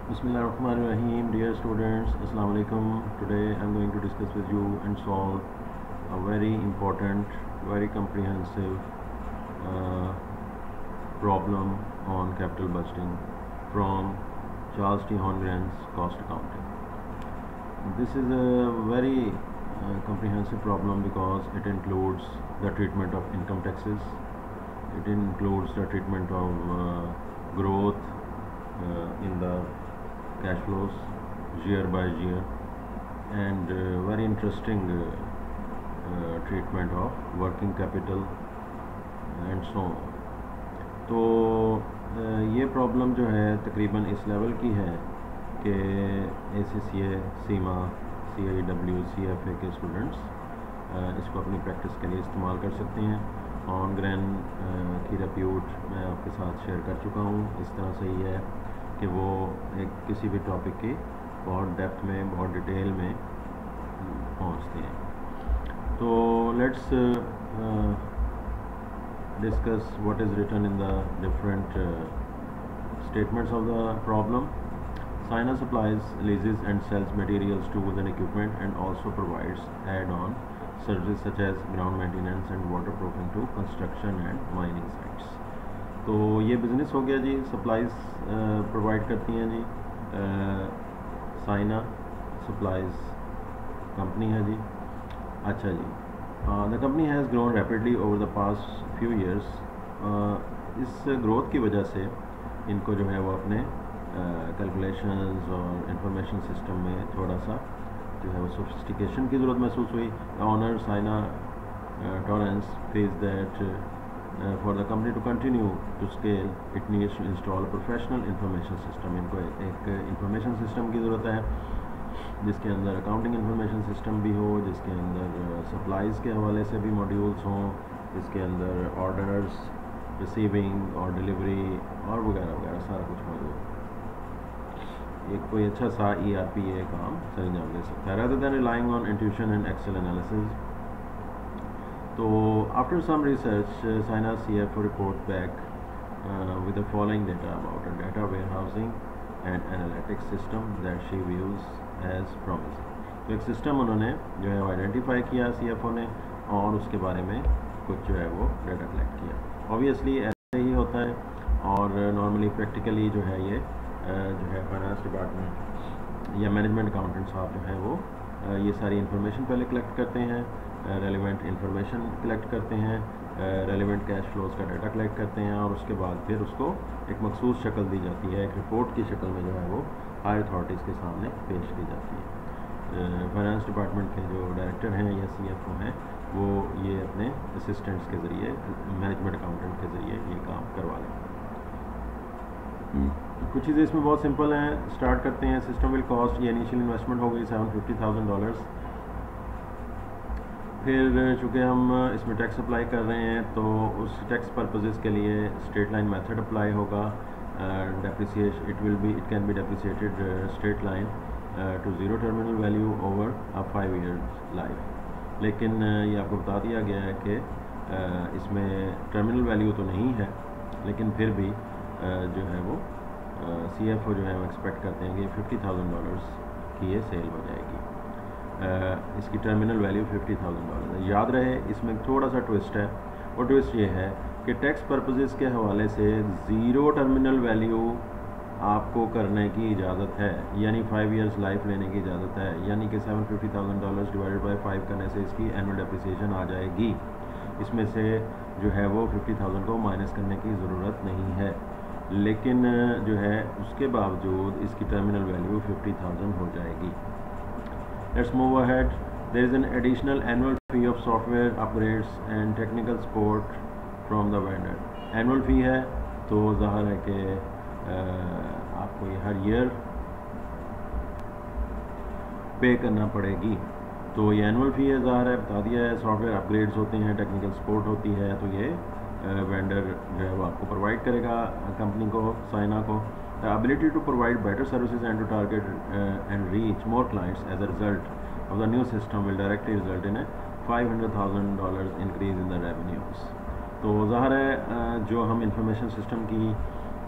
Bismillahirrahmanirrahim. Dear students, Assalamu alaikum. Today I'm going to discuss with you and solve a very important, very comprehensive problem on capital budgeting from Charles T. Holmgren's Cost Accounting. This is a very comprehensive problem because it includes the treatment of income taxes, it includes the treatment of growth in the cash flows year by year, and very interesting treatment of working capital and so on. तो ये problem जो है तकरीबन इस level की है कि ACCA, सीमा, CIW, CFA के स्टूडेंट्स इसको अपनी प्रैक्टिस के लिए इस्तेमाल कर सकते हैं। होल्मग्रेन की रिप्यूट मैं आपके साथ शेयर कर चुका हूँ। इस तरह से ही है कि वो एक किसी भी टॉपिक की बहुत डेप्थ में, बहुत डिटेल में पहुँचते हैं। तो let's discuss what is written in the different statements of the problem. Sina supplies, leases and sells materials, tools and equipment, and also provides add-on services such as ground maintenance and waterproofing to construction and mining sites. तो ये business हो गया जी। Supplies provide करती हैं जी। Saina supplies company है जी। अच्छा जी। The company has grown rapidly over the past few years. इस growth की वजह से इनको जो है वो अपने कैलकुलेशंस और इंफॉर्मेशन सिस्टम में थोड़ा सा जो है वो सोफिस्टिकेशन की ज़रूरत महसूस हुई। Owner Saina Torrance faces that for the company to continue to scale, it needs to install a professional information system. इनको एक इंफॉर्मेशन सिस्टम की ज़रूरत है जिसके अंदर अकाउंटिंग इंफॉर्मेशन सिस्टम भी हो, जिसके अंदर सप्लाईज़ के हवाले से भी मॉड्यूल्स हों, जिसके अंदर ऑर्डर्स, रिसीविंग और डिलीवरी और वगैरह वगैरह सारा कुछ मौजूद। एक कोई अच्छा सा ERP ये काम सर अंजाम दे सकता है rather than relying on intuition and Excel analysis. So after some research, Sina CFO report back with the following data about a data warehousing and analytics system that she views as promising. तो एक system उन्होंने जो है वो identify किया CFO ने और उसके बारे में कुछ जो है वो डाटा कलेक्ट किया। ऑब्वियसली ऐसे ही होता है और नॉर्मली प्रैक्टिकली जो है ये जो है फाइनेंस डिपार्टमेंट या मैनेजमेंट अकाउंटेंट साहब जो है वो ये सारी इन्फॉर्मेशन पहले कलेक्ट करते हैं, रेलिवेंट इंफॉर्मेशन कलेक्ट करते हैं, रेलिवेंट कैश फ्लोज का डाटा कलेक्ट करते हैं और उसके बाद फिर उसको एक मखसूस शक्ल दी जाती है, एक रिपोर्ट की शक्ल में जो है वो हायर अथॉरिटीज़ के सामने पेश की जाती है। फाइनेंस डिपार्टमेंट के जो डायरेक्टर हैं या CFO हैं वो ये अपने असिस्टेंट्स के ज़रिए, मैनेजमेंट अकाउंटेंट के ज़रिए ये काम करवा लें। कुछ चीज़ें इसमें बहुत सिंपल हैं। स्टार्ट करते हैं। सिस्टम विल कॉस्ट, ये इनिशियल इन्वेस्टमेंट हो गई $750,000। फिर चूँकि हम इसमें टैक्स अप्लाई कर रहे हैं तो उस टैक्स पर्पसेस के लिए स्ट्रेट लाइन मेथड अप्लाई होगा। Depreciation it can be depreciated straight line to zero terminal value over a 5 years life. लेकिन ये आपको बता दिया गया है कि इसमें टर्मिनल वैल्यू तो नहीं है, लेकिन फिर भी जो है वो CFO जो है वो एक्सपेक्ट करते हैं कि $50,000 की ये सेल हो जाएगी। इसकी टर्मिनल वैल्यू $50,000 है। याद रहे इसमें थोड़ा सा ट्विस्ट है, और ट्विस्ट ये है कि टैक्स पर्पसेस के हवाले से ज़ीरो टर्मिनल वैल्यू आपको करने की इजाज़त है, यानी 5 years लाइफ लेने की इजाज़त है, यानी कि $750,000 डिवाइडेड बाई 5 करने से इसकी एनुअल डेप्रिसिएशन आ जाएगी। इसमें से जो है वो 50,000 को माइनस करने की ज़रूरत नहीं है, लेकिन जो है उसके बावजूद इसकी टर्मिनल वैल्यू 50,000 हो जाएगी। Let's move ahead. There is an additional annual fee of software upgrades and technical support from the vendor. Annual fee है तो ज़ाहिर है कि आपको ये हर ईयर पे करना पड़ेगी। तो ये एनुअल फ़ी है, ज़ाहिर है बता दिया है। सॉफ्टवेयर अपग्रेड्स होते हैं, टेक्निकल सपोर्ट होती है, तो ये वेंडर जो है वो आपको प्रोवाइड करेगा कंपनी को, साइना को। The ability to provide better services and to target and reach more clients as a result of the new system will directly result in a $500,000 increase in the revenues. तो ज़ाहिर है जो हम information system की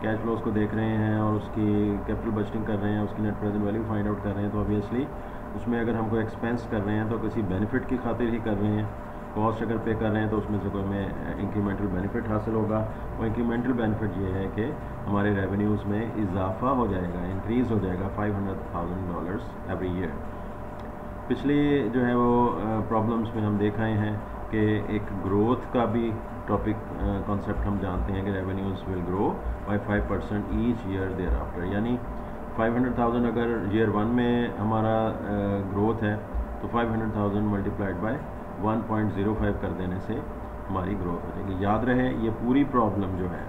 cash flows को देख रहे हैं और उसकी कैपिटल बजटिंग कर रहे हैं, उसकी net present value find out कर रहे हैं, तो ऑब्वियसली उसमें अगर हम कोई एक्सपेंस कर रहे हैं तो किसी बेनिफिट की खातिर ही कर रहे हैं। कॉस्ट अगर पे कर रहे हैं तो उसमें से कोई हमें इंक्रीमेंटल बेनिफिट हासिल होगा। वो इंक्रीमेंटल बेनिफिट ये है कि हमारे रेवेन्यूज़ में इजाफा हो जाएगा, इंक्रीज़ हो जाएगा $500,000 एवरी ईयर। पिछली जो है वो प्रॉब्लम्स में हम देख आए हैं कि एक ग्रोथ का भी टॉपिक कॉन्सेप्ट हम जानते हैं कि revenues will grow by 5% each year thereafter, यानी 500,000 अगर ईयर 1 में हमारा ग्रोथ है तो 500,000 मल्टीप्लाइड बाय 1.05 कर देने से हमारी ग्रोथ हो जाएगी। याद रहे ये पूरी प्रॉब्लम जो है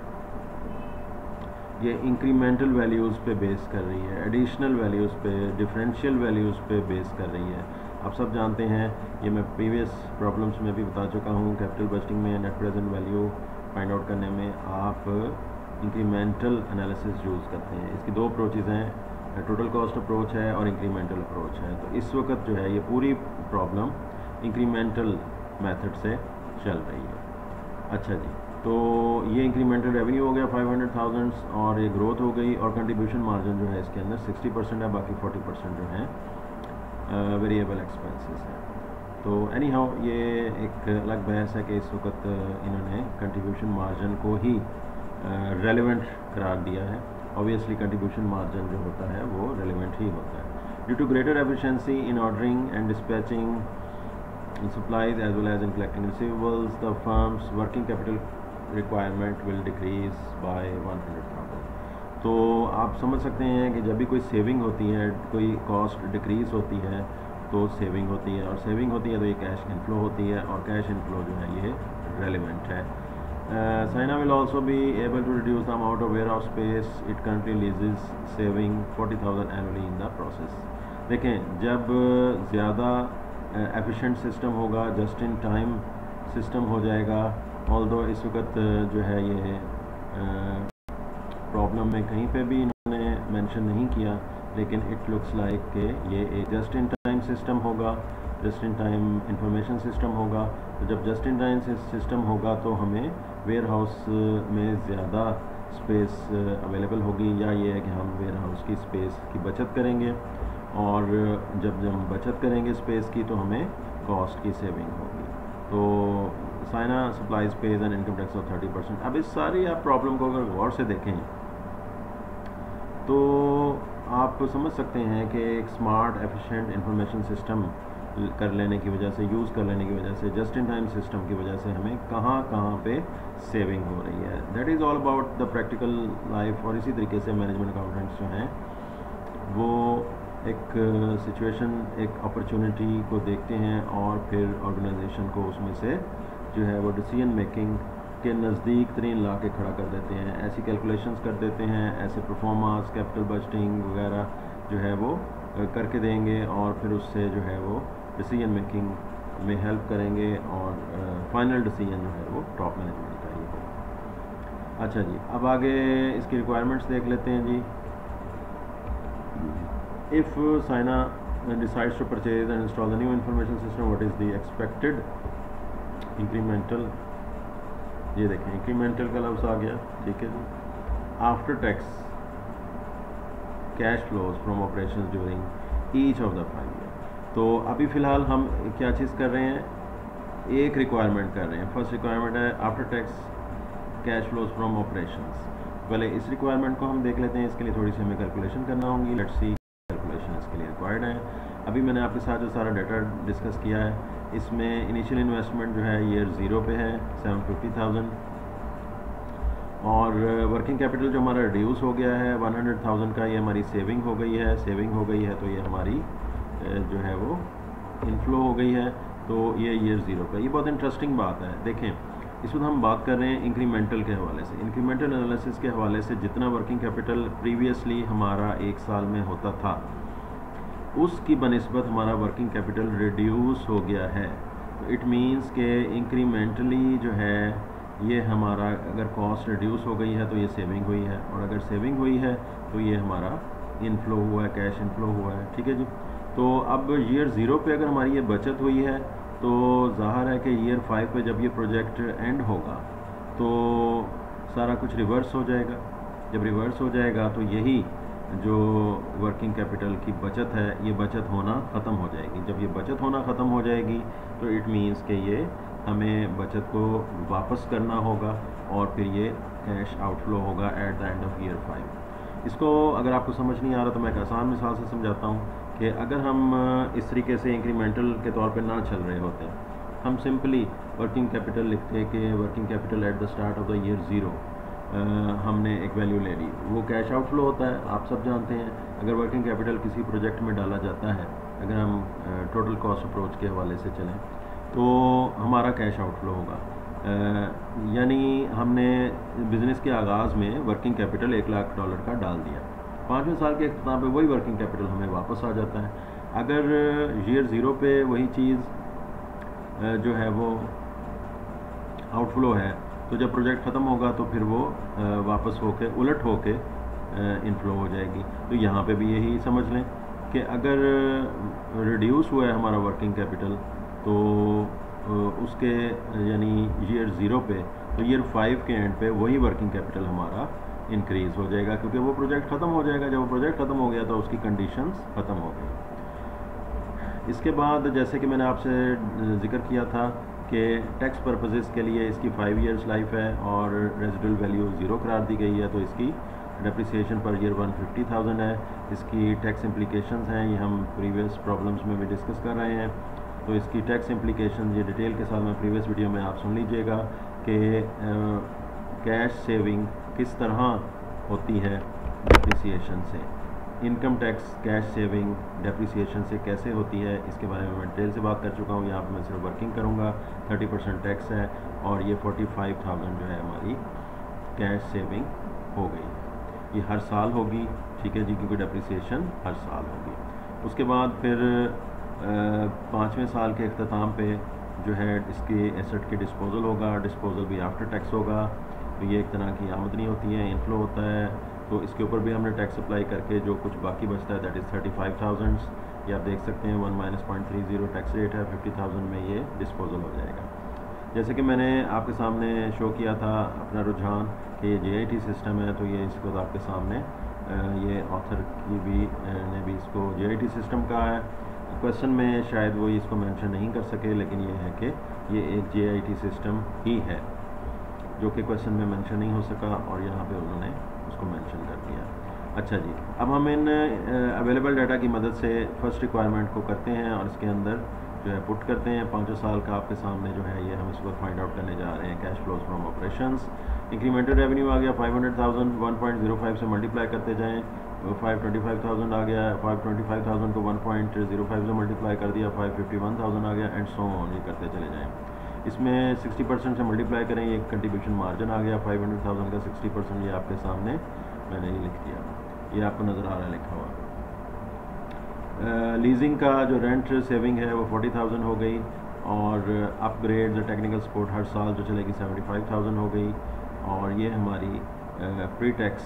ये इंक्रीमेंटल वैल्यूज़ पे बेस कर रही है, एडिशनल वैल्यूज़ पे, डिफरेंशियल वैल्यूज़ पे बेस कर रही है। आप सब जानते हैं, ये मैं प्रीवियस प्रॉब्लम्स में भी बता चुका हूँ, कैपिटल बजटिंग में net present value find out करने में आप इंक्रीमेंटल एनालिसिस यूज़ करते हैं। इसकी दो अप्रोचेज़ हैं, टोटल कॉस्ट अप्रोच है और इंक्रीमेंटल अप्रोच है। तो इस वक्त जो है ये पूरी प्रॉब्लम इंक्रीमेंटल मेथड से चल रही है। अच्छा जी, तो ये इंक्रीमेंटल रेवेन्यू हो गया 500,000 और ये ग्रोथ हो गई, और कंट्रीब्यूशन मार्जिन जो है इसके अंदर 60% है, बाकी 40% जो है वेरिएबल एक्सपेंसेस है। तो एनी हाउ ये एक अलग बहस है कि इस वक्त इन्होंने कंट्रीब्यूशन मार्जिन को ही रेलेवेंट करार दिया है। ऑब्वियसली कंट्रीब्यूशन मार्जिन जो होता है वो रेलेवेंट ही होता है। Due to greater efficiency in ordering and dispatching supplies as well as in collecting receivables, the firm's working capital requirement will decrease by 100,000। तो आप समझ सकते हैं कि जब भी कोई सेविंग होती है, कोई कॉस्ट डिक्रीज़ होती है तो सेविंग होती है, और सेविंग होती है तो ये कैश इनफ्लो होती है, और कैश इनफ्लो जो है ये रेलिवेंट है। Saina will also be able to reduce the amount of warehouse space it currently leases, saving 40,000 annually in the process। देखें, जब ज़्यादा एफिशिएंट सिस्टम होगा, जस्ट इन टाइम सिस्टम हो जाएगा। ऑल्दो इस वक्त जो है ये प्रॉब्लम में कहीं पे भी इन्होंने मेंशन नहीं किया, लेकिन इट लुक्स लाइक कि ये एक जस्ट इन टाइम सिस्टम होगा, just in time information system होगा। तो जब जस्ट इन टाइम सिस्टम होगा तो हमें वेयर हाउस में ज़्यादा स्पेस अवेलेबल होगी, या ये है कि हम वेयर हाउस की स्पेस की बचत करेंगे, और जब हम बचत करेंगे स्पेस की तो हमें कॉस्ट की सेविंग होगी। तो Saina supplies page and income tax of 30%। अब इस सारी आप प्रॉब्लम को अगर गौर से देखें तो आप समझ सकते हैं कि एक स्मार्ट एफिशिएंट इंफॉर्मेशन सिस्टम कर लेने की वजह से, यूज़ कर लेने की वजह से, जस्ट इन टाइम सिस्टम की वजह से हमें कहाँ कहाँ पे सेविंग हो रही है। That is all about the practical life. और इसी तरीके से मैनेजमेंट अकाउंटेंट्स जो हैं वो एक सिचुएशन, एक अपॉर्चुनिटी को देखते हैं और फिर ऑर्गेनाइजेशन को उसमें से जो है वो डिसीजन मेकिंग के नज़दीक तरीन ला के खड़ा कर देते हैं। ऐसी कैलकुलेशंस कर देते हैं, ऐसे परफॉर्मेंस, कैपिटल बजटिंग वगैरह जो है वो करके देंगे, और फिर उससे जो है वो डिसीजन मेकिंग में हेल्प करेंगे, और फाइनल डिसीजन जो है वो टॉप मैनेजमेंट का ही होगा। अच्छा जी, अब आगे इसकी रिक्वायरमेंट्स देख लेते हैं जी। If Saina decides to purchase and install the new information system, what is the expected incremental? ये देखें, incremental का लफ्ज़ आ गया, ठीक है जी। After tax cash flows from operations during each of the 5 year. तो अभी फ़िलहाल हम क्या चीज़ कर रहे हैं, एक रिक्वायरमेंट कर रहे हैं। फर्स्ट रिक्वायरमेंट है after tax cash flows from operations. पहले इस रिक्वायरमेंट को हम देख लेते हैं। इसके लिए थोड़ी सी हमें कैलकुलेशन करना होगी। लेट्स सी इसके लिए रिक्वायर्ड है। अभी मैंने आपके साथ जो सारा डाटा डिस्कस किया है, इसमें इनिशियल इन्वेस्टमेंट जो है ईयर 0 पे है 750,000, और वर्किंग कैपिटल जो हमारा रिड्यूस हो गया है 100,000 का, ये हमारी सेविंग हो गई है। तो ये हमारी जो है वो इनफ्लो हो गई है, तो ये ईयर 0 का। ये बहुत इंटरेस्टिंग बात है। देखें, इस वक्त हम बात कर रहे हैं इंक्रीमेंटल के हवाले से। इंक्रीमेंटल एनालिसिस के हवाले से जितना वर्किंग कैपिटल प्रीवियसली हमारा एक साल में होता था, उसकी बनिस्बत हमारा वर्किंग कैपिटल रिड्यूस हो गया है। तो इट मीन्स के इंक्रीमेंटली जो है ये हमारा, अगर कॉस्ट रिड्यूस हो गई है तो ये सेविंग हुई है, और अगर सेविंग हुई है तो ये हमारा इनफ्लो हुआ है, कैश इनफ्लो हुआ है, ठीक है जी। तो अब ईयर 0 पे अगर हमारी ये बचत हुई है तो ज़ाहिर है कि ईयर 5 पे जब ये प्रोजेक्ट एंड होगा तो सारा कुछ रिवर्स हो जाएगा। जब रिवर्स हो जाएगा तो यही जो वर्किंग कैपिटल की बचत है ये बचत होना ख़त्म हो जाएगी। जब ये बचत होना ख़त्म हो जाएगी तो इट मीन्स कि ये हमें बचत को वापस करना होगा और फिर ये कैश आउटफ्लो होगा at the end of year 5। इसको अगर आपको समझ नहीं आ रहा तो मैं एक आसान मिसाल से समझाता हूँ कि अगर हम इस तरीके से इंक्रीमेंटल के तौर पे ना चल रहे होते, हम सिंपली वर्किंग कैपिटल लिखते कि working capital at the start of the year 0, हमने एक वैल्यू ले ली, वो कैश आउटफ्लो होता है, आप सब जानते हैं। अगर वर्किंग कैपिटल किसी प्रोजेक्ट में डाला जाता है, अगर हम टोटल कॉस्ट अप्रोच के हवाले से चलें तो हमारा कैश आउटफ्लो होगा। यानी हमने बिज़नेस के आगाज़ में वर्किंग कैपिटल $1 लाख का डाल दिया, 5वें साल के अख्ताम पे वही वर्किंग कैपिटल हमें वापस आ जाता है। अगर ईयर 0 पे वही चीज़ जो है वो आउटफ्लो है, तो जब प्रोजेक्ट ख़त्म होगा तो फिर वो वापस होके उलट होके इनफ्लो हो जाएगी। तो यहाँ पे भी यही समझ लें कि अगर रिड्यूस हुआ है हमारा वर्किंग कैपिटल तो उसके यानी ईयर 0 पे, तो ईयर 5 के एंड पे वही वर्किंग कैपिटल हमारा इंक्रीज़ हो जाएगा, क्योंकि वो प्रोजेक्ट ख़त्म हो जाएगा। जब वो प्रोजेक्ट ख़त्म हो गया तो उसकी कंडीशंस ख़त्म हो गई। इसके बाद जैसे कि मैंने आपसे ज़िक्र किया था कि टैक्स पर्पसेस के लिए इसकी 5 ईयर्स लाइफ है और रेजिडुअल वैल्यू 0 करार दी गई है, तो इसकी डेप्रिसिएशन पर ईयर 150,000 है। इसकी टैक्स इम्प्लीकेशंस हैं, ये हम प्रीवियस प्रॉब्लम्स में भी डिस्कस कर रहे हैं। तो इसकी टैक्स इम्प्लीकेशन ये डिटेल के साथ में प्रीवियस वीडियो में आप सुन लीजिएगा कि कैश सेविंग किस तरह होती है डेप्रिसिएशन से, income tax cash saving depreciation से कैसे होती है, इसके बारे में मैं डिटेल से बात कर चुका हूँ। यहाँ पर मैं सिर्फ वर्किंग करूँगा। 30% टैक्स है और ये 45,000 जो है हमारी कैश सेविंग हो गई। ये हर साल होगी, ठीक है जी, क्योंकि डेप्रिसिएशन हर साल होगी। उसके बाद फिर 5वें साल के अख्ताम पे जो है इसके एसेट के डिस्पोजल होगा। डिस्पोजल भी आफ्टर टैक्स होगा, तो ये एक तरह की आमदनी होती है, इनफ्लो होता है। तो इसके ऊपर भी हमने टैक्स अप्लाई करके जो कुछ बाकी बचता है दैट इज़ 35,000। ये आप देख सकते हैं 1 - 0.30 टैक्स रेट है। 50,000 में ये डिस्पोजल हो जाएगा। जैसे कि मैंने आपके सामने शो किया था अपना रुझान कि ये JIT सिस्टम है, तो ये इसको आपके सामने ये ऑथर की भी ने भी इसको JIT सिस्टम कहा है। क्वेश्चन में शायद वो इसको मेंशन नहीं कर सके, लेकिन ये है कि ये एक JIT सिस्टम ही है जो कि क्वेश्चन में मेंशन नहीं हो सका और यहाँ पे उन्होंने उसको मेंशन कर दिया। अच्छा जी, अब हम इन अवेलेबल डाटा की मदद से फर्स्ट रिक्वायरमेंट को करते हैं और इसके अंदर जो है पुट करते हैं। 5 साल का आपके सामने जो है ये हम इसको फाइंड आउट करने जा रहे हैं। Cash flows from operations, incremental revenue आ गया 500,000, 1.05 से मल्टीप्लाई करते जाएँ, 525,000 आ गया। 525,000 को 1.05 से मल्टीप्लाई कर दिया, 551,000 आ गया, एंड सो ऑन, ये करते चले जाएँ। इसमें 60% से मल्टीप्लाई करें, ये कंट्रीब्यूशन मार्जिन आ गया 500,000 का 60%, ये आपके सामने मैंने ये लिख दिया, ये आपको नज़र आ रहा है लिखा हुआ। लीजिंग का जो रेंट सेविंग है वो 40,000 हो गई और अपग्रेड टेक्निकल सपोर्ट हर साल जो चलेगी 75,000 हो गई। और ये हमारी pre tax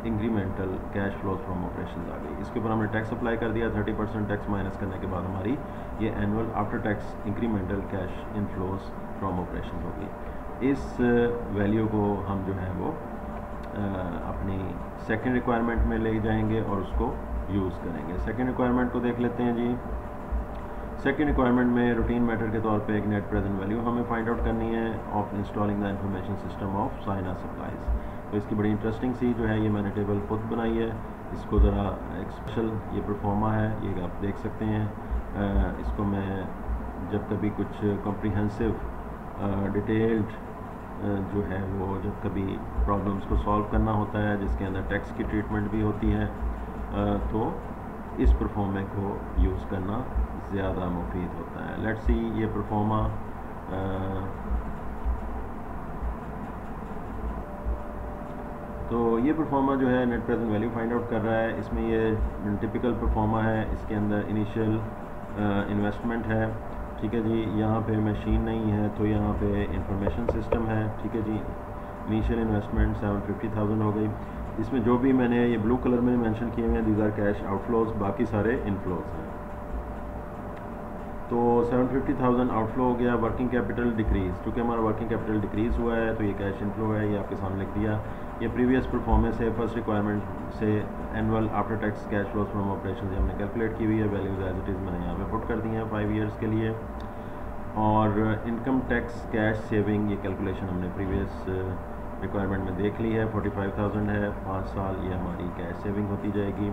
incremental cash flows from operations आ गई। इसके ऊपर हमने टैक्स अप्लाई कर दिया, 30% टैक्स माइनस करने के बाद हमारी ये annual after tax incremental cash inflows from operation होगी। इस वैल्यू को हम जो है वो अपनी सेकंड रिक्वायरमेंट में ले जाएंगे और उसको यूज़ करेंगे। सेकंड रिक्वायरमेंट को देख लेते हैं जी। सेकंड रिक्वायरमेंट में रूटीन मैटर के तौर पे एक नेट प्रेजेंट वैल्यू हमें फाइंड आउट करनी है of installing the information system of Saina supplies. तो इसकी बड़ी इंटरेस्टिंग सी जो है ये मैंने टेबल खुद बनाई है। इसको ज़रा एक स्पेशल ये परफॉर्मा है, ये आप देख सकते हैं। इसको मैं जब कभी कुछ कॉम्प्रिहेंसिव डिटेल्ड जो है वो जब कभी प्रॉब्लम्स को सॉल्व करना होता है जिसके अंदर टैक्स की ट्रीटमेंट भी होती है, तो इस परफॉर्मे को यूज़ करना ज़्यादा मुफीद होता है। लेट्स सी ये परफॉर्मा तो ये परफॉर्मा जो है net present value find out कर रहा है। इसमें ये टिपिकल परफॉर्मा है, इसके अंदर इनिशियल इन्वेस्टमेंट है, ठीक है जी। यहाँ पे मशीन नहीं है तो यहाँ पे इंफॉर्मेशन सिस्टम है, ठीक है जी। इनिशियल इन्वेस्टमेंट 750,000 हो गई। इसमें जो भी मैंने ये ब्लू कलर में मेंशन किए हुए हैं दीज आर कैश आउटफ्लोज, बाकी सारे इनफ्लोज हैं। तो 750,000 आउटफ्लो हो गया। वर्किंग कैपिटल डिक्रीज़, क्योंकि हमारा वर्किंग कैपिटल डिक्रीज़ हुआ है तो ये कैश इनफ्लो है, ये आपके सामने लिख दिया। ये प्रीवियस परफॉर्मेंस है, फर्स्ट रिक्वायरमेंट से annual after tax cash flows from operation से हमने कैलकुलेट की हुई है, वैल्यूज एज इट इज़ मैंने यहाँ पे पुट कर दी हैं 5 ईयर्स के लिए। और इनकम टैक्स कैश सेविंग ये कैलकुलेशन हमने प्रीवियस रिक्वायरमेंट में देख ली है, 45,000 है, 5 साल ये हमारी कैश सेविंग होती जाएगी।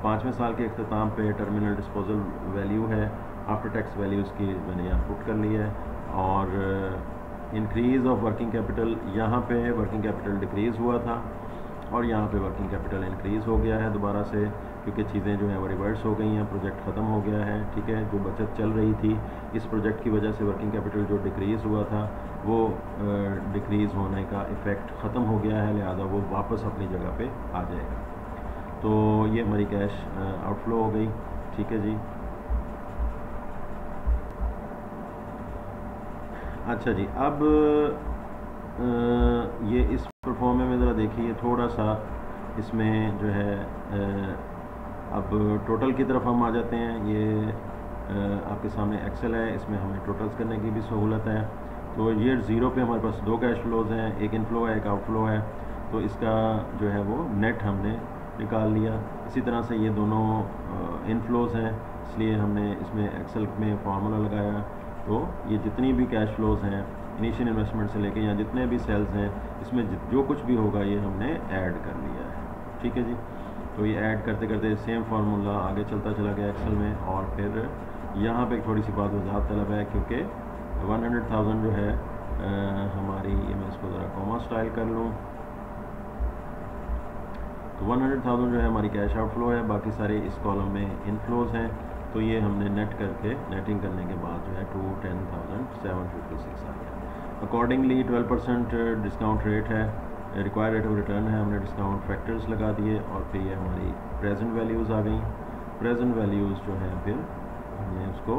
5वें साल के अख्ताम पे टर्मिनल डिस्पोजल वैल्यू है, आफ्टर टैक्स वैल्यूज़ की मैंने यहाँ पुट कर ली है। और इंक्रीज़ ऑफ वर्किंग कैपिटल, यहाँ पे वर्किंग कैपिटल डिक्रीज़ हुआ था और यहाँ पे वर्किंग कैपिटल इंक्रीज़ हो गया है दोबारा से, क्योंकि चीज़ें जो हैं वो रिवर्स हो गई हैं, प्रोजेक्ट ख़त्म हो गया है, ठीक है। जो बचत चल रही थी इस प्रोजेक्ट की वजह से वर्किंग कैपिटल जो डिक्रीज़ हुआ था वो डिक्रीज़ होने का इफ़ेक्ट ख़त्म हो गया है, लिहाजा वो वापस अपनी जगह पे आ जाएगा। तो ये हमारी कैश आउटफ्लो हो गई, ठीक है जी। अच्छा जी, अब ये इस परफॉर्मे में ज़रा देखिए थोड़ा सा इसमें जो है अब टोटल की तरफ हम आ जाते हैं। ये आपके सामने एक्सेल है, इसमें हमें टोटल्स करने की भी सहूलत है। तो ईयर 0 पे हमारे पास 2 कैश फ्लोज हैं, एक इनफ्लो है एक आउटफ्लो है, तो इसका जो है वो नेट हमने निकाल लिया। इसी तरह से ये दोनों इनफ्लोज हैं, इसलिए हमने इसमें एक्सेल में फार्मूला लगाया। तो ये जितनी भी कैश फ्लोज हैं इनिशियल इन्वेस्टमेंट से लेके यहाँ जितने भी सेल्स हैं, इसमें जो कुछ भी होगा ये हमने ऐड कर लिया है, ठीक है जी। तो ये ऐड करते करते सेम फार्मूला आगे चलता चला गया एक्सेल में। और फिर यहाँ पे एक थोड़ी सी बात वजाहत तलब है, क्योंकि 100,000 जो है हमारी, ये मैं इसको ज़रा कॉमा स्टाइल कर लूँ, तो 100,000 जो है हमारी कैश आउटफ्लो है, बाकी सारे इस कॉलम में इनफ्लोज हैं। तो ये हमने नेट करके नेटिंग करने के बाद जो है 210,756 आ गया। अकॉर्डिंगली 12% डिस्काउंट रेट है, रिक्वायर्ड रेट ऑफ रिटर्न है, हमने डिस्काउंट फैक्टर्स लगा दिए और फिर ये हमारी प्रेजेंट वैल्यूज़ आ गई। प्रेजेंट वैल्यूज़ जो है फिर हमने उसको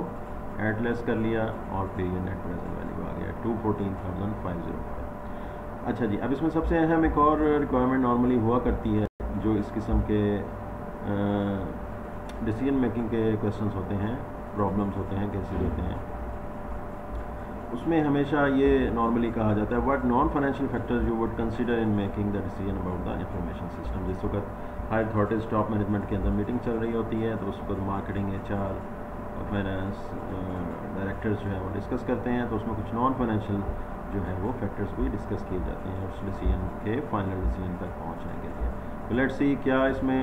ऐड लेस कर लिया और फिर ये नेट प्रेजेंट वैल्यू आ गया 214,505। अच्छा जी, अब इसमें सबसे अहम एक और रिक्वायरमेंट नॉर्मली हुआ करती है, जो इस किस्म के डिसीजन मेकिंग के क्वेश्चंस होते हैं, प्रॉब्लम्स होते हैं, केसेस होते हैं, उसमें हमेशा ये नॉर्मली कहा जाता है what non financial factors you would consider in making the decision about the information system. जिस वक्त हायर अथॉरिटीज टॉप मैनेजमेंट के अंदर मीटिंग चल रही होती है, तो उस वक्त मार्केटिंग, HR, फाइनेंस डायरेक्टर्स जो है वो डिस्कस करते हैं, तो उसमें कुछ नॉन फाइनेंशियल जो है वो फैक्टर्स भी डिस्कस किए जाते हैं उस डिसीजन के फाइनल डिसीजन तक पहुँचने के लिए। तो लेट्स सी क्या इसमें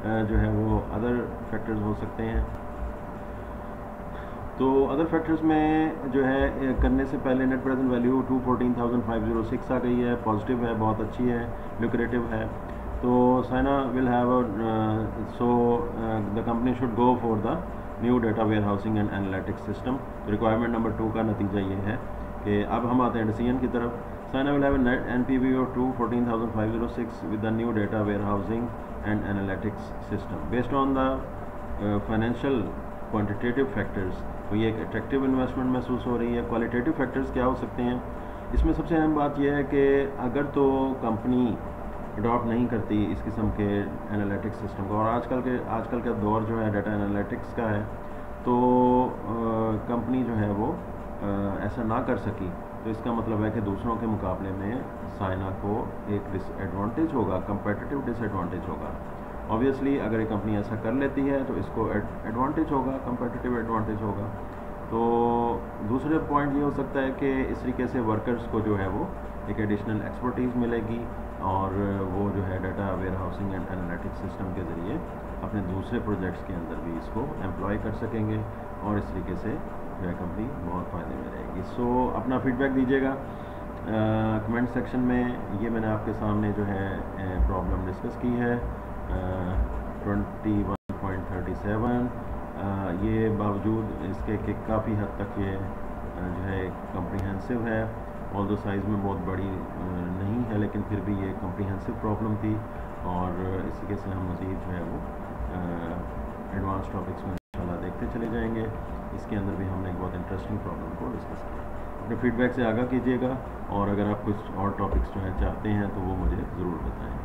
जो है वो अदर फैक्टर्स हो सकते हैं। तो अदर फैक्टर्स में जो है करने से पहले नेट प्रेजेंट वैल्यू 214,506 आ गई है, पॉजिटिव है, बहुत अच्छी है, लुक्रेटिव है। तो Saina will have so the company should go for the new data warehousing and analytics system. तो रिक्वायरमेंट नंबर 2 का नतीजा ये है कि अब हम आते हैं डिसीजन की तरफ। Saina will have a net NPV of 214,506 with the new data warehousing and analytics system based on the financial quantitative factors। तो ये एक अट्रैक्टिव इन्वेस्टमेंट महसूस हो रही है। क्वालिटेटिव फैक्टर्स क्या हो सकते हैं? इसमें सबसे अहम बात यह है कि अगर तो कंपनी अडॉप्ट नहीं करती इस किस्म के एनालिटिक्स सिस्टम को, और आजकल का दौर जो है डाटा एनालिटिक्स का है, तो कंपनी जो है वो ऐसा ना कर सकी, तो इसका मतलब है कि दूसरों के मुकाबले में साइना को एक डिसएडवांटेज होगा, कंपेटिटिव डिसएडवांटेज होगा। ऑब्वियसली अगर एक कंपनी ऐसा कर लेती है तो इसको एडवांटेज होगा, कंपेटिटिव एडवांटेज होगा। तो दूसरे पॉइंट ये हो सकता है कि इस तरीके से वर्कर्स को जो है वो एक एडिशनल एक्सपर्टीज़ मिलेगी और वो जो है data warehousing and analytics system के ज़रिए अपने दूसरे प्रोजेक्ट्स के अंदर भी इसको एम्प्लॉय कर सकेंगे और इस तरीके से जो है कंपनी बहुत फ़ायदे में रहेगी। सो अपना फीडबैक दीजिएगा कमेंट सेक्शन में। ये मैंने आपके सामने जो है प्रॉब्लम डिस्कस की है 21.37। ये बावजूद इसके कि काफ़ी हद तक ये जो है कम्प्रीहेंसिव है, ऑल्दो साइज़ में बहुत बड़ी नहीं है, लेकिन फिर भी ये कम्प्रीहेंसिव प्रॉब्लम थी और इसी के से हम मज़ीद जो है वो एडवांस टॉपिक्स में इंशाल्लाह देखते चले जाएंगे। इसके अंदर भी हमने एक बहुत इंटरेस्टिंग प्रॉब्लम को डिस्कस किया। अपने फीडबैक से आगाह कीजिएगा और अगर आप कुछ और टॉपिक्स जो है चाहते हैं तो वो मुझे ज़रूर बताएँ।